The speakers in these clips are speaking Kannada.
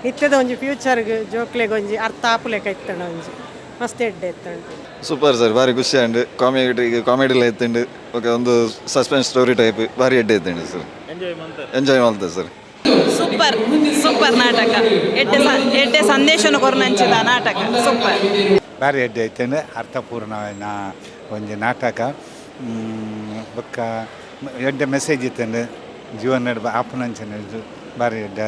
ಇತ್ತದ ಒಂಜಿ ಫ್ಯೂಚರ್ಗೆ ಜೋಕ್ಲೆಗ್ ಒಂಜಿ ಅರ್ಥ ಆಪುಲೆಕ ಇತ್ತಂಡ ಒಂಜಿ ಮಸ್ತ್ ಎಡ್ಡೆ ಇತ್ತಂಡು. ಸೂಪರ್ ಸರ್, ಭಾರಿ ಖುಷಿ ಆಂಡ್ ಕಾಮಿಡಿಲ ಎತ್ತಂಡು ಓಕೆ ಒಂದು ಸಸ್ಪೆನ್ಸ್ ಸ್ಟೋರಿ ಟೈಪ್ ಭಾರಿ ಎಡ್ಡೆ ಇತ್ತಂಡು ಸರ್. ಎಂಜಾಯ್ ಮಾಡ್ತದೆ ಸರ್. ಸೂಪರ್ ಸೂಪರ್ ನಾಟಕ ಎಡ್ಡೆ ಸಂದೇಶನ ಕೊರ್ನಂಚಿದ ನಾಟಕ ಸೂಪರ್ ಭಾರಿ ಎಡ್ಡೆ ಐತಂಡು ಅರ್ಥಪೂರ್ಣವಾದ ಒಂಜಿ ನಾಟಕ. ಬೊಕ್ಕ ಎಡ್ಡೆ ಮೆಸೇಜ್ ಇತ್ತಂಡು ಜೀವನ ಆಪುನಂಚಿನ ಭಾರಿ ಎಡ್ಡೆ.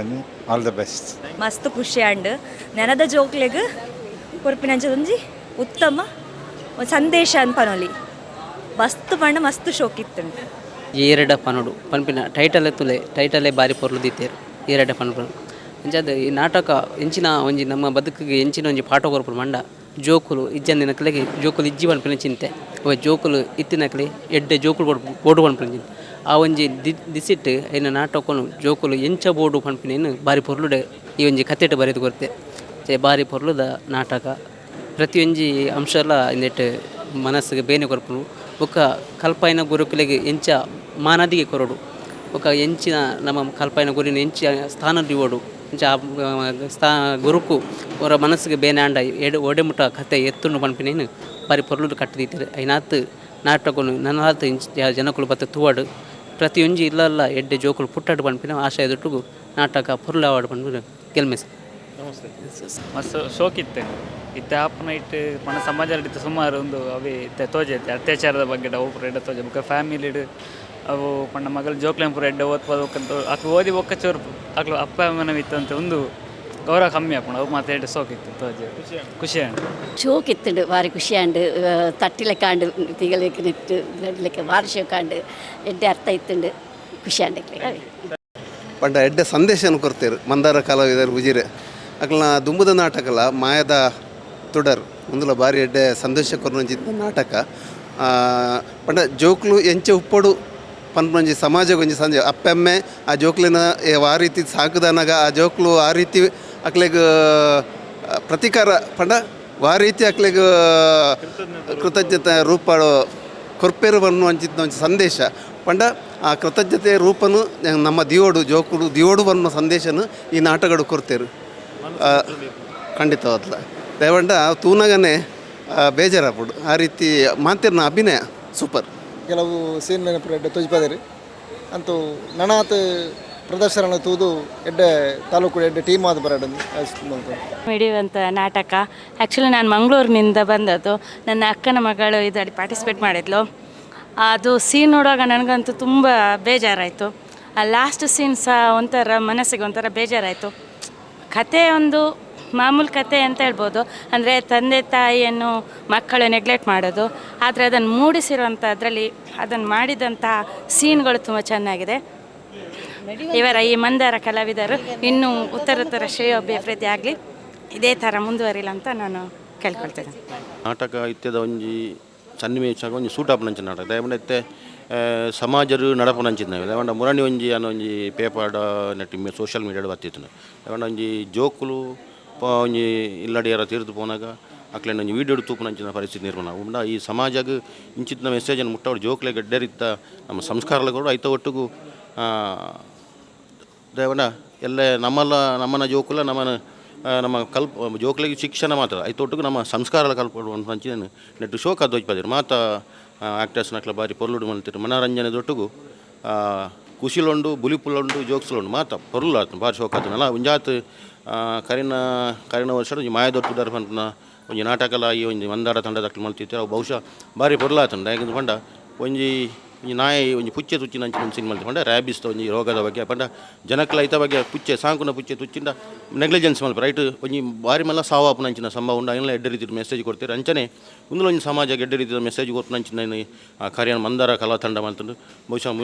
All the best. ಮಸ್ತ್ ಖುಷಿ ಆಂಡ್ ನೆನದ ಜೋಕ್ಲೆಗ್ ಕೊರ್ಪಿನಂಚದೊಂಜಿ ಉತ್ತಮ ಸಂದೇಶ ಅನ್ಪನೊಲಿ ಮಸ್ತ್ ಪಂಡ ಮಸ್ತ್ ಶೋಕ್ ಇತ್ತುಂಡು. ಏರೆಡ ಪನೋಡು ಪನ್ಪಿನ ಟೈಟಲೇ ಬಾರಿ ಪೊರ್ಲು ದೀತೇರು ಏರೆಡ ಪನೋಡು ಅಂಚಾದ ಈ ನಾಟಕ ಎಂಚಿನ ಒಂಜಿ ನಮ್ಮ ಬದುಕಿಗೆ ಎಂಚಿನ ಒಂಜಿ ಪಾಠ ಕೊರ್ಪುಡು ಮಂಡ ಜೋಕುಲು ಇಜ್ಜಂದಿನಕ್ಲೆಗೆ ಜೋಕುಲು ಇಜ್ಜಿ ಪನ್ಪಿನ ಚಿಂತೆ ಅವ ಜೋಕುಲು ಇತ್ತಿನಕ್ಲೆ ಎಡ್ಡೆ ಜೋಕುಲು ಬೋಡು ಪನ್ಪಿನ ಚಿಂತೆ ಆ ಒಂಜಿ ದಿಸಿಟ್ಟು ಐನ ನಾಟಕನು ಜೋಕುಲು ಎಂಚ ಬೋಡು ಪನ್ಪಿನ ಬಾರಿ ಪೊರ್ಲುಡೆ ಈ ಒಂಜಿ ಕತೆಟ್ ಬರೆದು ಕೊರ್ತೆ ಬಾರಿ ಪೊರ್ಲುದ ನಾಟಕ. ಪ್ರತಿಯೊಂಜಿ ಅಂಶಲ ಇಂದೆಟ್ ಮನಸ್ಸಿಗೆ ಬೇನೆ ಕೊರ್ಪುನು ಒಕ್ಕ ಕಲ್ಪೈನ ಗುರುಕುಲೆಗೆ ಎಂಚ ಮಾನದಿಗೆ ಕೊರಡು ಒಕ್ಕ ಎಂಚಿನ ನಮ್ಮ ಕಲ್ಪೈನ ಗುರಿನ ಎಂಚ ಸ್ಥಾನ ಓಡು ಎಂಚ ಗುರುಕು ಅವರ ಮನಸ್ಸಿಗೆ ಬೇನೆ ಆಂಡ ಒಡೆಮುಟ ಕತೆ ಎತ್ತುಂಡು ಪನ್ಪಿನೇನು ಬಾರಿ ಪೊರ್ಲುಡು ಕಟ್ಟದೀತಿರು ಐನಾತ್ ನಾಟಕನು ನನ್ನಾತ್ ಜನಕುಲು ಬತ್ತ ತೂವಡು ಪ್ರತಿಯೊಂಜಿ ಇಲ್ಲಲ್ಲ ಎಡ್ಡೆ ಜೋಕುಲು ಪುಟ್ಟಾಡು ಪನ್ಪಿನ ಆಶಯದೊಟ್ಟಿಗೂ ನಾಟಕ ಪೊರ್ಲು ಆವಾಡು ಪನ್ಪಿನ ಗೆಲ್ಮೆಸ್. ಮಸ್ತ್ ಶೋಕ್ ಇತ್ತೆ ಇತ್ತೆ ಆಪನ ಇಟ್ಟು మన ಸಮಾಜ ಸುಮಾರು ಒಂದು ಅವು ಇತ್ತೆ ತೋಜೈತೆ ಅತ್ಯಾಚಾರದ ಬಗ್ಗೆ ಒಬ್ಬರು ಎಡ್ಡೆ ತೋಜ ಬುಕ್ಕ ಫ್ಯಾಮಿಲಿಡು ಅವು ಪಂಡ ಮಗಳು ಜೋಕ್ಲೆಂಪುರ ಎಡ್ಡೆ ಓದ್ಬೋದು ಒಕ್ಕಂತ ಅಕ್ಲು ಓದಿ ಒಕ್ಕ ಚೋರ್ಪು ಅಕ್ಲು ಅಪ್ಪ ಅಮ್ಮನವಿತ್ತು ಅಂತ ಒಂದು ಗೌರವ ಕಮ್ಮಿ ಆಪಣ ಅವು ಮತ್ತೆ ಎಡ್ಡೆ ಸೋಕಿತ್ತು ತೋಜೆ ಖುಷಿ ಆಂಡು ಶೋಕ್ ಇತ್ತುಂಡು ಭಾರಿ ಖುಷಿ ಆಂಡು ತಟ್ಟಿಲೆಕ್ಕಾಂಡು ತಿಗಲೆಕ್ಕ ನಿಟ್ಟು ಲೆಕ್ಕ ಭಾರಿ ಶೋಕಾಂಡು ಎಡ್ಡೆ ಅರ್ಥ ಇತ್ತುಂಡು ಖುಷಿ ಆಂಡಕ್ಕೆ ಪಂಡ ಎಡ್ಡೆ ಸಂದೇಶನ ಕೊಡ್ತೇರು ಮಂದಾರ ಕಲಾವಿದರ ಉಜಿರೆ ಅಕ್ಲ ದುಂಬುದ ನಾಟಕಲ ಮಾಯದ ತುಡರ್ ಮುಂದಲ ಬಾರಿ ಎಡ್ಡೆ ಸಂದೇಶ ಕೊರ್ನಂಚಿದ್ದ ನಾಟಕ. ಪಂಡ ಜೋಕ್ಲು ಎಂಚ ಉಪ್ಪಡು ಪನ್ಪಂಜಿ ಸಮಾಜ ಒಂಜಿ ಸಂಜೆ ಅಪ್ಪೆಮ್ಮೆ ಆ ಜೋಕ್ಲಿನ ಆ ರೀತಿ ಸಾಕುದನಾಗ ಆ ಜೋಕ್ಲು ಆ ರೀತಿ ಅಕ್ಲೆಗ್ ಪ್ರತಿಕಾರ ಪಂಡ ಆ ರೀತಿ ಅಕ್ಲೆಗ್ ಕೃತಜ್ಞತೆ ರೂಪ ಕೊರ್ಪೇರು ಅನ್ನುವಂಚಿದ್ದ ಒಂದು ಸಂದೇಶ ಪಂಡ ಆ ಕೃತಜ್ಞತೆ ರೂಪನು ನಮ್ಮ ದಿಯೋಡು ಜೋಕುಡು ದಿಯೋಡು ಅನ್ನೋ ಸಂದೇಶನು ಈ ನಾಟಕಗಳು ಕೊರ್ತೇರು ಖಂಡಿತವಾದ್ಲ ದಯವಂಡ ತೂನಾಗನೇ ಬೇಜಾರಾಗ್ಬಿಡು ಆ ರೀತಿ ಮಾತಿನ ಅಭಿನಯ ಸೂಪರ್. ಕೆಲವು ಸೀನ್ ಎಡ್ಡೆ ತೋಜ್ಪದೇರಿ ಅಂತೂ ನನಾತ್ ಪ್ರದರ್ಶನ ತೂದು ಎಡ್ಡೆ ತಾಲೂಕು ಎಡ್ಡೆ ಟೀಮ್ ಆದ ಬರಡು ನಡೆಯುವಂಥ ನಾಟಕ. ಆ್ಯಕ್ಚುಲಿ ನಾನು ಮಂಗಳೂರಿನಿಂದ ಬಂದದ್ದು. ನನ್ನ ಅಕ್ಕನ ಮಗಳು ಇದರಲ್ಲಿ ಪಾರ್ಟಿಸಿಪೇಟ್ ಮಾಡಿದ್ಲು. ಅದು ಸೀನ್ ನೋಡುವಾಗ ನನಗಂತೂ ತುಂಬ ಬೇಜಾರಾಯಿತು. ಆ ಲಾಸ್ಟ್ ಸೀನ್ ಸಹ ಒಂಥರ ಮನಸ್ಸಿಗೆ ಒಂಥರ ಬೇಜಾರಾಯಿತು. ಕತೆ ಒಂದು ಮಾಮೂಲು ಕತೆ ಅಂತ ಹೇಳ್ಬೋದು. ಅಂದರೆ ತಂದೆ ತಾಯಿಯನ್ನು ಮಕ್ಕಳು ನೆಗ್ಲೆಕ್ಟ್ ಮಾಡೋದು, ಆದರೆ ಅದನ್ನು ಮೂಡಿಸಿರುವಂಥ ಅದರಲ್ಲಿ ಅದನ್ನು ಮಾಡಿದಂಥ ಸೀನ್ಗಳು ತುಂಬ ಚೆನ್ನಾಗಿದೆ. ಇವರ ಈ ಮಂದಾರ ಕಲಾವಿದರು ಇನ್ನೂ ಉತ್ತರೋತ್ತರ ಶ್ರೇಯೋಭಿವೃದ್ಧಿ ಆಗಲಿ, ಇದೇ ಥರ ಮುಂದುವರಿಲ್ಲ ಅಂತ ನಾನು ಕೇಳ್ಕೊಳ್ತೇನೆ. ನಾಟಕ ಇತ್ಯದ ಒಂಜಿ ಸನ್ನಿವೇಶ ಒಂಜಿ ಸೂಟಾಪನಂಚ ನಾಟಕ ದಯಮಂಡ ಇತ್ತೆ ಸಮಾಜರು ನಡಪನಂಚಿದ್ನವೆ ದಯಮಂಡ ಮುರಣಿ ಒಂಜಿ ಅನ್ನೋ ಒಂಜಿ ಪೇಪರ್ಡ ನೆಟ್ ಸೋಷಿಯಲ್ ಮೀಡಿಯಾಡ್ ಬರ್ತಿತ್ತು ದಯಮಂಡ ಒಂಜಿ ಜೋಕುಲು ಒಂಜಿ ಇಲ್ಲಡಿಯರ ತೀರ್ದು ಪೋನಾಗ ಅಕ್ಲೆಂಡ್ ಒಂಜಿ ವೀಡಿಯೋ ತೂಪನಂಚಿನ ಪರಿಸ್ಥಿತಿ ನಿರ್ಮಾಣ ಉಂಡ ಈ ಸಮಾಜಗ ಇಂಚಿತ್ತಿನ ಮೆಸೇಜನ್ನು ಮುಟ್ಟವ್ರು ಜೋಕ್ಲೆ ಗಡ್ಡೆರಿತ್ತ ನಮ್ಮ ಸಂಸ್ಕಾರಗಳು ಕೂಡ ಐತ ಒಟ್ಟಿಗೂ ದಯಮಂಡ ಎಲ್ಲ ನಮ್ಮನ್ನ ಜೋಕುಲ ನಮ್ಮ ಜೋಕ್ಲಿಗೆ ಶಿಕ್ಷಣ ಮಾತ್ರ ಐತೊಟ್ಟಿಗೆ ನಮ್ಮ ಸಂಸ್ಕಾರಗಳ ಕಲ್ಪಡು ಹಂಚಿನ ನೆಟ್ಟು ಶೋಕ ದೋಚ್ಪದಿರು ಮಾತ ಆ್ಯಕ್ಟರ್ಸ್ನಕ್ಲ ಬಾರಿ ಪೊರ್ಲುಡು ಮಲ್ತಿರು ಮನೋರಂಜನೆದೊಟ್ಟಿಗೂ ಖುಷಿಲುಂಡು ಬುಲಿಪುಲ್ಲುಂಡು ಜೋಕ್ಸ್ಲುಂಡು ಮಾತ ಪೊರ್ಲು ಆತು ಭಾರಿ ಶೋಕ ಆತು ನಲ್ಲ ಒಂಜಾತ್ ಕರಿನ ವರ್ಷ ಒಂಜಿ ಮಾಯದೊಟ್ಟು ದರ್ಪನ ಒಂಜಿ ನಾಟಕಲ ಈ ಒಂಜಿ ಮಂದಾರ ತಂಡದಕ್ಲು ಮಲ್ತಿರ್ತಾರೆ ಅವು ಬಹುಶಃ ಭಾರಿ ಪೊರ್ಲು ಆತಂಡ ಯಾಕಂದ್ರೆ ಪಂಡ ಒಂಜಿ ನಾಯಿ ಒಂಜಿ ಪುಚ್ಚೆ ತುಚ್ಚಿನ ಅಂಚಿನ ಸಿನಿಮಾ ಮಲ್ತಿ ಪಂಡ ರ್ಯಾಬಿಸ್ ಒಂಜಿ ರೋಗದ ಬಗ್ಗೆ ಪಂಡ ಜನಕ್ಲ ಐತ ಬಗ್ಗೆ ಪುಚ್ಚೆ ಸಾಂಕುನ ಪುಚ್ಚೆ ತುಚ್ಚಿಂದ ನೆಗ್ಲಿಜೆನ್ಸ್ ಮಲ್ಪ ರೈಟ್ ಒಂಜಿ ಬಾರಿ ಮಲ್ಲ ಸಾವಾಪನ ಅಂಚಿನ ಸಂಭವ ಉಂಡ ಎಲ್ಲ ಎಡ್ಡೆ ರೀತಿಯ ಮೆಸೇಜ್ ಕೊಡ್ತೀರಿ ಅಂಚನೆ ಮುಂದೆ ಒಂಜಿ ಸಮಾಜಕ್ಕೆ ಎಡ್ಡೆ ರೀತಿಯ ಮೆಸೇಜ್ ಕೊಟ್ಟು ಅಂಚಿನ ಆ ಕಾರ್ಯ ಮಂದಾರ ಕಲಾ ತಂಡ ಮಲ್ತಂಡು ಬಹುಶಃ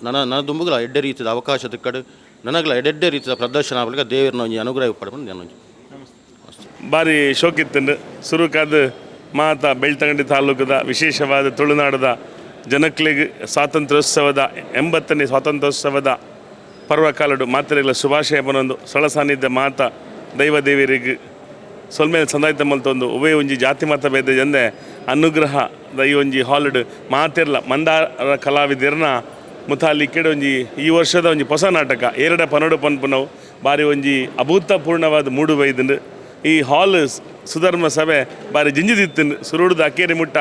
ನನ್ನ ದುಂಬುಗಳ ಎಡ್ಡೆ ರೀತಿಯ ಅವಕಾಶ ತಿಕ್ಕಡು ನನಗಲ ಎಡ್ಡೆ ರೀತಿಯ ಪ್ರದರ್ಶನ ಆಗಲಿಕ್ಕೆ ದೇವರನ್ನ ಒಂಜಿ ಅನುಗ್ರಹ ಪಡ್ಕೊಂಡು ನಾನು ಭಾರಿ ಶೋಕಿತ್ತಂಡು ಸುರುಕಾದ ಮಾತ ಬೆಳ್ತಂಗಡಿ ತಾಲೂಕದ ವಿಶೇಷವಾದ ತುಳುನಾಡದ ಜನಕ್ಲಿಗೆ ಸ್ವಾತಂತ್ರ್ಯೋತ್ಸವದ 80ನೇ ಸ್ವಾತಂತ್ರ್ಯೋತ್ಸವದ ಪರ್ವಕಾಲಡು ಮಾತರೆಗಳ ಶುಭಾಶಯ ಬನ್ನೊಂದು ಸೊಳ ಸಾನ್ನಿಧ್ಯ ಮಾತ ದೈವದೇವರಿಗೆ ಸೊಲ್ಮೇಲೆ ಸಂದಾಯಿತ ಮಲ್ತೊಂದು ಉಭಯ ಒಂಜಿ ಜಾತಿ ಮತ ಭೇದ ಜಂದೆ ಅನುಗ್ರಹದ ಈ ಒಂಜಿ ಹಾಲಿಡ್ ಮಾತೆರ್ಲ ಮಂದಾರ ಕಲಾವಿದರ್ನ ಮುತಾಲಿಕ್ಕೆಡೆ ಒಂಜಿ ಈ ವರ್ಷದ ಒಂಜಿ ಹೊಸ ನಾಟಕ ಏರೆಡ ಪನೋಡು ಪನ್ಪುನವು ಬಾರಿ ಒಂಜಿ ಅಭೂತಪೂರ್ಣವಾದ ಮೂಡು ಬೈದಂಡು ಈ ಹಾಲ್ ಸುಧರ್ಮ ಸಭೆ ಬಾರಿ ಜಿಂಜಿದಿತ್ತಂಡು ಸುರುಡುದು ಅಕ್ಕೇರಿ ಮುಟ್ಟ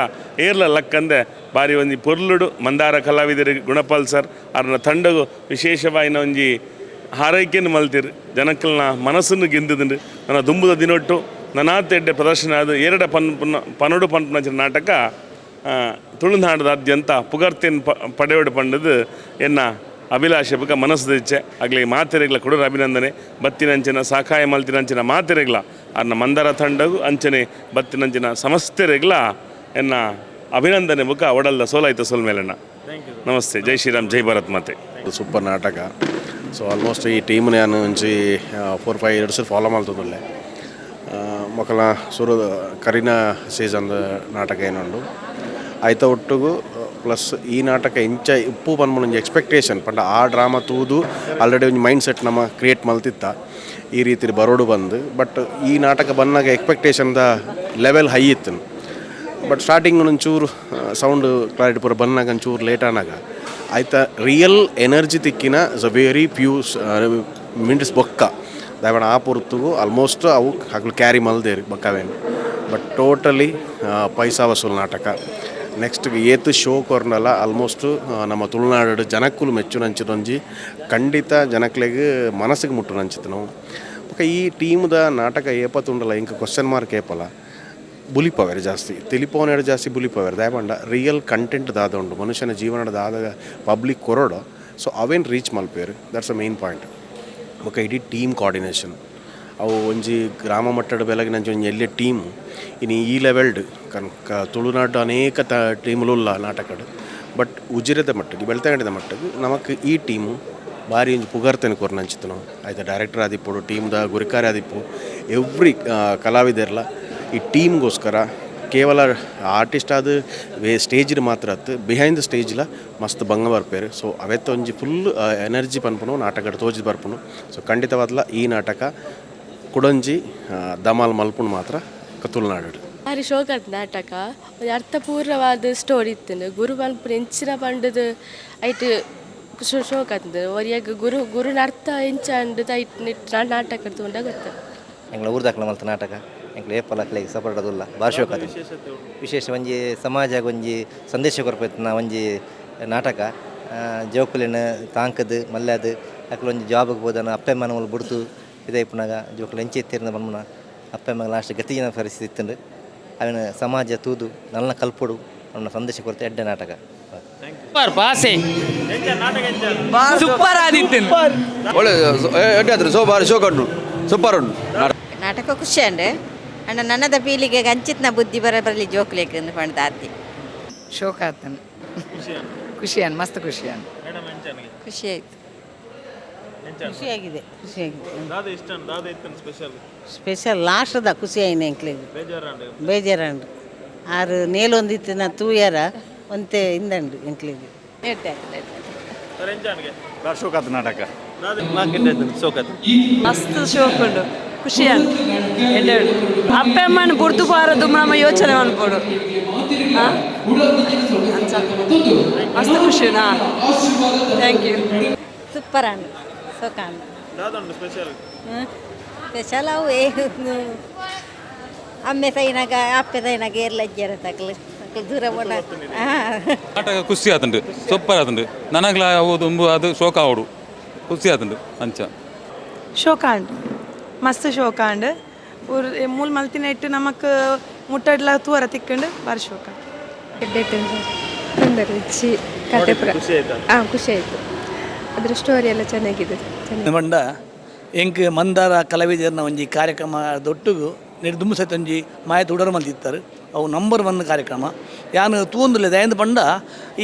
ಏರ್ಲ ಲಕ್ಕಂದೆ ಬಾರಿ ಒಂಜಿ ಪೊರ್ಲುಡು ಮಂದಾರ ಕಲಾವಿದರು ಗುಣಪಾಲ್ ಸರ್ ಅವ್ರನ್ನ ತಂಡಗೂ ವಿಶೇಷವಾಯಿನ ಒಂಜಿ ಹಾರೈಕೆಯನ್ನು ಮಲ್ತಿರು ಜನಕ್ಕಲ್ನ ಮನಸ್ಸನ್ನು ಗೆಂದಿದ್ದು ನನ್ನ ದುಂಬುದ ದಿನೊಟ್ಟು ನನಾತೆಡ್ಡೆ ಪ್ರದರ್ಶನ ಅದು ಎರಡ ಪನೋಡು ಪನ್ಪುನ ನಾಟಕ ತುಳುನಾಡದಾದ್ಯಂತ ಪುಗರ್ತೆಯನ್ನು ಪಡೆಯೋಡು ಪಂಡದು ಎನ್ನ ಅಭಿಲಾಷೆ ಬುಕ ಮನಸ್ಸು ಇಚ್ಛೆ ಆಗಲಿ ಮಾತೆರೆಗ್ಲ ಕೊಡೋರು ಅಭಿನಂದನೆ ಬತ್ತಿನಂಚಿನ ಸಹಾಯ ಮಲ್ತಿನಂಚಿನ ಮಾತೆರೆಗ್ಲ ಅನ್ನ ಮಂದರ ತಂಡಗೂ ಅಂಚನೆ ಬತ್ತಿನಂಚಿನ ಸಮಸ್ತೆರೆಗ್ಲ ಎನ್ನ ಅಭಿನಂದನೆ ಬುಕ ಒಡಲ್ದ ಸೋಲಾಯ್ತು ಸೋಲ್ ಮೇಲೆಣ್ಣ. ನಮಸ್ತೆ, ಜೈ ಶ್ರೀರಾಮ್, ಜೈ ಭಾರತ್ ಮಾತೆ. ಸೂಪರ್ ನಾಟಕ. ಸೊ ಆಲ್ಮೋಸ್ಟ್ ಈ ಟೀಮ್ ನಾನು ಒಂಚಿ 4-5 ಇಯರ್ಸ್ ಫಾಲೋ ಮಾಡ್ತದಲ್ಲೇ ಮಕ್ಕಳ ಸುರು ಕರಿನ ಸೀಸನ್ದ ನಾಟಕ ಏನುಂಡು ಆಯ್ತ ಒಟ್ಟಿಗೂ ಪ್ಲಸ್ ಈ ನಾಟಕ ಇಂಚ ಉಪ್ಪು ಬಂದ್ಬಿಟ್ಟು ಎಕ್ಸ್ಪೆಕ್ಟೇಷನ್ ಪಂಡ ಆ ಡ್ರಾಮಾ ತೂದು ಆಲ್ರೆಡಿ ಒಂದು ಮೈಂಡ್ ಸೆಟ್ ನಮ್ಮ ಕ್ರಿಯೇಟ್ ಮಲ್ತಿತ್ತ ಈ ರೀತಿ ಬರೋಡು ಬಂದು. ಬಟ್ ಈ ನಾಟಕ ಬಂದಾಗ ಎಕ್ಸ್ಪೆಕ್ಟೇಷನ್ದ ಲೆವೆಲ್ ಹೈ ಇತ್ತು. ಬಟ್ ಸ್ಟಾರ್ಟಿಂಗ್ ಒಂಚೂರು ಸೌಂಡ್ ಕ್ಲಾರಿಟಿ ಪೂರ ಬಂದಾಗ ಒಂಚೂರು ಲೇಟ್ ಆನಾಗ ಆಯ್ತಾ ರಿಯಲ್ ಎನರ್ಜಿ ತಿಕ್ಕಿನ is a very few minutes ಬೊಕ್ಕ ದಯವಾಡ ಆ ಪುರ್ತಿಗೂ ಆಲ್ಮೋಸ್ಟ್ ಅವು ಹಗ್ಲು ಕ್ಯಾರಿ ಮಲ್ದೇರಿ ಬಕ್ಕವೇನು. ಬಟ್ ಟೋಟಲಿ ಪೈಸಾ ವಸೂಲ್ ನಾಟಕ. ನೆಕ್ಸ್ಟ್ ಏತು ಶೋ ಕೊರ್ನಲ್ಲ ಆಲ್ಮೋಸ್ಟು ನಮ್ಮ ತುಳುನಾಡು ಜನಕ್ಕೂ ಮೆಚ್ಚುನಂಚಿದೊಂಜಿ ಖಂಡಿತ ಜನಕ್ಲೆಗೆ ಮನಸ್ಸಿಗೆ ಮುಟ್ಟುನಂಚಿತ್ತು ನಾವು. ಈ ಟೀಮ್ದ ನಾಟಕ ಏಪತ್ತುಂಡಲ್ಲ ಇಂಕ ಕ್ವಶನ್ ಮಾರ್ಕ್ ಏಪಲ್ಲ ಬುಲಿಪವೇರು ಜಾಸ್ತಿ ತಿಳಿಪವನೇಡು ಜಾಸ್ತಿ ಬುಲಿಪವೇರು ದಯಪಂಡ ರಿಯಲ್ ಕಂಟೆಂಟ್ ದಾದ ಉಂಡು ಮನುಷ್ಯನ ಜೀವನದ ಆದಾಗ ಪಬ್ಲಿಕ್ ಕೊರೋಡು. ಸೊ ಅವೇನು ರೀಚ್ ಮಲ್ಪೇರು ದಟ್ಸ್ ಅ ಮೇನ್ ಪಾಯಿಂಟ್. ಬೊಕ ಇಡೀ ಟೀಮ್ ಕೋಆರ್ಡಿನೇಷನ್ ಅವು ಒಂಜಿ ಗ್ರಾಮ ಮಟ್ಟದ ಬೆಲಗಿ ನಂಚಿ ಒಂಜಿ ಎಲ್ಲೇ ಟೀಮು ಇನ್ನು ಈ ಲೆವೆಲ್ಡ್ ತುಳುನಾಡು ಅನೇಕ ಟೀಮ್ಲುಲ್ಲ ನಾಟಕಡು. ಬಟ್ ಉಜಿರೆದ ಮಟ್ಟಿಗೆ ಬೆಳ್ತಂಗಡಿದ ಮಟ್ಟಿಗೆ ನಮಕ್ ಈ ಟೀಮು ಭಾರಿ ಒಂಜಿ ಪುಗರ್ತೇನೆ ಕೊರ್ನಂಚಿತ್ತು ನಾವು ಆಯ್ತಾ. ಡೈರೆಕ್ಟರ್ ಆದಿಪ್ಪು ಟೀಮ್ದ ಗುರಿಕಾರಿ ಆದಿಪ್ಪು ಎವ್ರಿ ಕಲಾವಿದರ್ಲ ಈ ಟೀಮ್ಗೋಸ್ಕರ ಕೇವಲ ಆರ್ಟಿಸ್ಟ್ ಆದ ಸ್ಟೇಜಿನ ಮಾತ್ರ ಹತ್ತು ಬಿಹೈಂಡ್ ದ ಸ್ಟೇಜ್ಲ ಮಸ್ತ್ ಭಂಗ ಬರ್ಪೇರು. ಸೊ ಅವೆತ್ತ ಒಂಜಿ ಫುಲ್ ಎನರ್ಜಿ ಪನ್ಪುನು ನಾಟಕ ತೋಜಿದ್ ಬರ್ಪುನು. ಸೊ ಖಂಡಿತವಾದ್ಲ ಈ ನಾಟಕ ಕುಡಂಜಿ ದಮಾಲ್ ಮಲ್ಪುನು ಮಾತ್ರ ತುಳುನಾಡು ಭಾರಿ ಶೋಕದ ನಾಟಕ ಒಂದು ಅರ್ಥಪೂರ್ಣವಾದ ಸ್ಟೋರಿ ಇತ್ತು. ಗುರು ಮಲ್ಪುನ ಎಂಚಿನ ಪಂಡದು ಐಟ್ ಶೋಕಂದು ಒರಿಯಾಗ ಗುರುನ ಅರ್ಥ ಎಂಚ ನಾಟಕ ತಗೊಂಡ ಗೊತ್ತ ಎಂಗ್ಲ ಊರ್ದಾಕ್ಲ ಮಲ್ತ ನಾಟಕ ಎಂಕ್ಲ ಏಪಲಕ್ಲೆಗ್ ಸಪೋರ್ಟ್ ಅದುಲ್ಲ ಭಾರಿ ಶೋಕ. ವಿಶೇಷ ಒಂಜಿ ಸಮಾಜಕ್ಕೆ ಒಂಜಿ ಸಂದೇಶ ಕೊರ್ಪೆತ್ನ ಒಂಜಿ ನಾಟಕ ಜೋಕುಲಿನ ತಾಂಕದು ಮಲ್ಯದು ಅಕ್ಲ ಒಂಜಿ ಜಾಬ್ಗೆ ಹೋದನ ಅಪ್ಪೆ ಮನವಲ್ ಬಿಡ್ತು ಇದೈಪುನಾಗ ಜೋಕುಲು ಎಂಚೆ ಎತ್ತಿರ್ನ ಬನ್ಮನ ಅಪ್ಪೆ ಮಗ ಲಾಸ್ಟ್ ಗತಿಜಿನ ಪರಿಸ್ಥಿತಿ ಇತ್ತಂಡು ಅವನ ಸಮಾಜ ತೂದು ನನ್ನ ಕಲ್ಪೊಡು ನನ್ನ ಸಂದೇಶ ಕೊರತೆ ಎಡ್ಡೆ ನಾಟಕ. ಸೂಪರ್ ಆದಿತ್ತು ಒಳ್ಳೆ ಎಡ್ಡೆ ಸೊ ಭಾರಿ ಶೋ ಕಂಡು ಸೂಪರ್ ಉಂಟು ನಾಟಕ ಖುಷಿ ಅಂಡೆ ಅಂಡ ನನ್ನದ ಪೀಳಿಗೆ ಅಂಚಿತ್ನ ಬುದ್ಧಿ ಬರಲಿ ಜೋಕ್ಲೇಕ್ ಪಂಡ ಆತಿ ಶೋಕ ಆತನು ಖುಷಿಯಾನ್ ಮಸ್ತ್ ಖುಷಿಯಾನ್ ಖುಷಿ ಆಯ್ತು. ಖುಷಿಯಾಗಿದೆ ಸ್ಪೆಷಲ್ ಲಾಸ್ಟ್ದ ಖುಷಿ ಆಯ್ನ ಎಂಕ್ಲಿಗೆ ಬೇಜಾರಂಡು ಆರು ನೇಲೊಂದಿತ್ತು ನಾ ತೂಯರ ಒಂತೆ ಇಂದಂಡು ಎಂಕ್ಲಿಗೆ ಶೋಕಾತ್ ನಾಟಕ ಮಸ್ತ್ ಶೋಕ್ ಉಂಡು ಖುಷಿಯಾನ್ ಎಡ್ಡೆಡು ಅಪ್ಪಮ್ಮನ ಬುಡ್ದು ಬಾರದು ನಮ್ಮ ಯೋಚನೆ ಮಾಡ್ಕೊಡು ಮಸ್ತ್ ಖುಷಿನಾ. Thank you. ಸೂಪರ್ ಅಂಡು ಸೋಕಾಂಡು ಸ್ಪೆಷಲ್ ಅವು ಅಮ್ಮೆ ಸೈನಾಗ ಅಪ್ಪೆ ಸೈನಾಗ ಏರ್ಲಜ್ಜರ ತಕ್ಲು ದೂರ ಬೋಡ ನಾಟಕ ಖುಷಿ ಆತುಂಡು ಸೂಪರ್ ಆತುಂಡು ನನಗ್ಲ ಒಂದು ಅದು ಶೋಕ ಆವಡು ಖುಷಿ ಆತುಂಡು ಅಂಚ ಶೋಕಾಂಡ್ ಮಸ್ತ್ ಶೋಕಾಂಡ್ ಊರು ಮೂಲ ಮಲ್ತಿನ ಇಟ್ಟು ನಮಕ್ ಮುಟ್ಟಡ್ಲ ತೂರ ತಿಕ್ಕೊಂಡು ಬಾರಿ ಶೋಕ ರುಚಿ ಕತೆ ಖುಷಿ ಆಯಿತು. ಅದ್ರ ಸ್ಟೋರಿ ಎಲ್ಲ ಚೆನ್ನಾಗಿದೆ. ಮಂಡ ಎಂಕ್ ಮಂದಾರ ಕಲಾವಿದರ್ನ ಒಂಜಿ ಕಾರ್ಯಕ್ರಮ ದೊಟ್ಟುಗು ದುಂಬು ಸಹಿತ ಒಂಜಿ ಮಾಯತ ಉಡರು ಮಂದಿತ್ತಾರೆ ಅವು ನಂಬರ್ 1 ಕಾರ್ಯಕ್ರಮ ಯಾನು ತೂಂದುಲೆ ದಯಂದು ಪಂಡ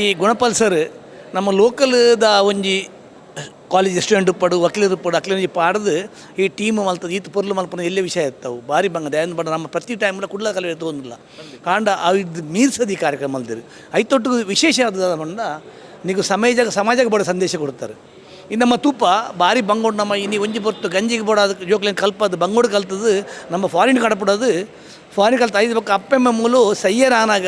ಈ ಗುಣಪಾಲ್ ಸರ್ ನಮ್ಮ ಲೋಕಲ್ದ ಒಂಜಿ ಕಾಲೇಜ್ ಸ್ಟೂಡೆಂಟ್ ಪಡು ವಕೀಲರು ಪಡು ಅಕ್ಲೇಜ್ ಪಾಡ್ದು ಈ ಟೀಮ್ ಮಲ್ತದ ಈತ ಪೊರ್ಲು ಮಲ್ಪನ ಎಲ್ಲೇ ವಿಷಯ ಇರ್ತಾವೆ ಭಾರಿ ಬಂಗ ದಯಂದು ಪಂಡ ನಮ್ಮ ಪ್ರತಿ ಟೈಮ್ಲ ಕುಡ್ಲ ಕಲೆ ತೊಗೊಂದಿಲ್ಲ ಕಾಂಡ ಇದು ಮೀರ್ಸದಿ ಕಾರ್ಯಕ್ರಮ ಮಲ್ದಿರು ಐತೊಟ್ಟು ವಿಶೇಷ ಆದ ಪಂಡ ನೀವು ಸಮಾಜಕ್ಕೆ ಬಡ ಸಂದೇಶ ಕೊಡ್ತಾರೆ. ಇನ್ನು ನಮ್ಮ ತುಪ್ಪ ಭಾರಿ ಬಂಗೋಡು ನಮ್ಮ ಇನ್ನು ಒಂಜಿ ಬೊಟ್ಟು ಗಂಜಿಗೆ ಬೋಡೋದು ಜೋಕ್ಲೇನು ಕಲ್ಪದು ಬಂಗೋಡು ಕಲ್ತದು ನಮ್ಮ ಫಾರಿನ್ ಕಡಪಡೋದು ಫಾರಿನ್ ಕಲ್ತು 5 ಪಕ್ಕ ಅಪ್ಪೆಮ್ಮ ಮೂಲು ಸಯ್ಯರ ಆನಾಗ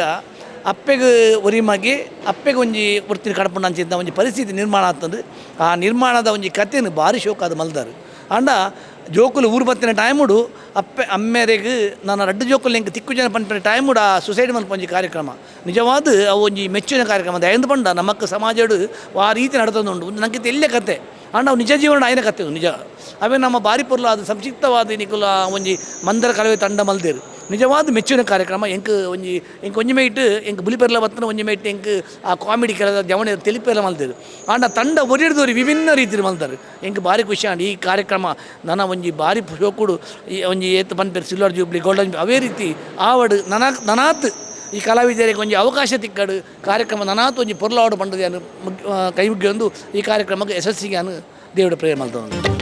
ಅಪ್ಪೆಗೆ ಒರಿಮಾಗಿ ಅಪ್ಪೆಗೆ ಒಂಜಿ ಒರ್ತಿನ ಕಡಪುಂಡು ಅಂಚಿದ್ದ ಒಂಜಿ ಪರಿಸ್ಥಿತಿ ನಿರ್ಮಾಣ ಆಗ್ತದೆ. ಆ ನಿರ್ಮಾಣದ ಒಂಜಿ ಕಥೆಯನ್ನು ಭಾರಿ ಶೋಕ ಅದು ಮಲ್ದಾರು ಅಂಡ ಜೋಕುಲು ಊರು ಬತ್ತಿನ ಟೈಮುಡು ಅಮ್ಮೆರೆಗೆ ನಾನು ರಡ್ಡು ಜೋಕುಲು ಎಂಕ್ ತಿಕ್ಕು ಜನ ಪಂಪಿನ ಟೈಮುಡು ಆ ಸುಸೈಡ್ ಮಲ್ಪೊಂಜಿ ಕಾರ್ಯಕ್ರಮ ನಿಜವಾದ ಅವು ಒಂಜಿ ಮೆಚ್ಚಿನ ಕಾರ್ಯಕ್ರಮ ದಯಂದು ಪಂಡ ನಮ್ಮಕ್ಕ ಸಮಾಜಡು ಆ ರೀತಿ ನಡೆದೊಂದುಂಡು ನನಗೆ ಎಲ್ಲೇ ಕತೆ ಅಂಡ ಅವು ನಿಜ ಜೀವನ ಆಯ್ನ ಕತೆ ನಿಜ ಅವೇ ನಮ್ಮ ಬಾರಿ ಪೊರ್ಲು ಅದು ಸಂಕ್ಷಿಪ್ತವಾದ ನಿಕುಲ ಒಂಜಿ ಮಂದರ ಕಲವೆ ತಂಡ ಮಲ್ದೇರು ನಿಜವಾದ ಮೆಚ್ಚಿನ ಕಾರ್ಯಕ್ರಮ ಎಂಕ್ ಒಂಜಿ ಮೈಟ್ ಎಂಕ್ ಬುಲಿಪೆರ್ಲ ಬತ್ತನ ಒಂಜಿ ಮೈಟ್ ಎಂಕ್ ಆ ಕಾಮಿಡಿ ಕೆಲದ ಜವಣ ತೆಲಿಪೆಲ್ಲ ಮಲ್ದೇರು ಆಂಡ ತಂಡ ಒರಿಡಿದವ್ರು ವಿಭಿನ್ನ ರೀತಿಯಲ್ಲಿ ಮಲ್ತಾರೆ ಎಂಕ್ ಭಾರಿ ಖುಷಿ ಆಂಡ್ ಈ ಕಾರ್ಯಕ್ರಮ ನನ್ನ ಒಂಜಿ ಭಾರಿ ಶೋಕುಡು ಒಂಜಿ ಏತ್ ಪನ್ಪೇರು ಸಿಲ್ವರ್ ಜೂಬ್ಲಿ ಗೋಲ್ಡನ್ ಜೂಬ್ಲಿ ಅವೇ ರೀತಿ ಆವಡು ನನಾತ್ ಈ ಕಲಾವಿದರಿಗೆ ಒಂಜಿ ಅವಕಾಶ ತಿಕ್ಕಡು ಕಾರ್ಯಕ್ರಮ ನನಾತ್ ಒಂಜಿ ಪೊರ್ಲಾವಡು ಪಂಡದು ಕೈ ಮುಗ್ಗಿ ಒಂದು ಈ ಕಾರ್ಯಕ್ರಮಕ್ಕೆ ಯಶಸ್ಸಿಗೆ ದೇವರ ಪ್ರೇಮ ಮಲ್ತವನು.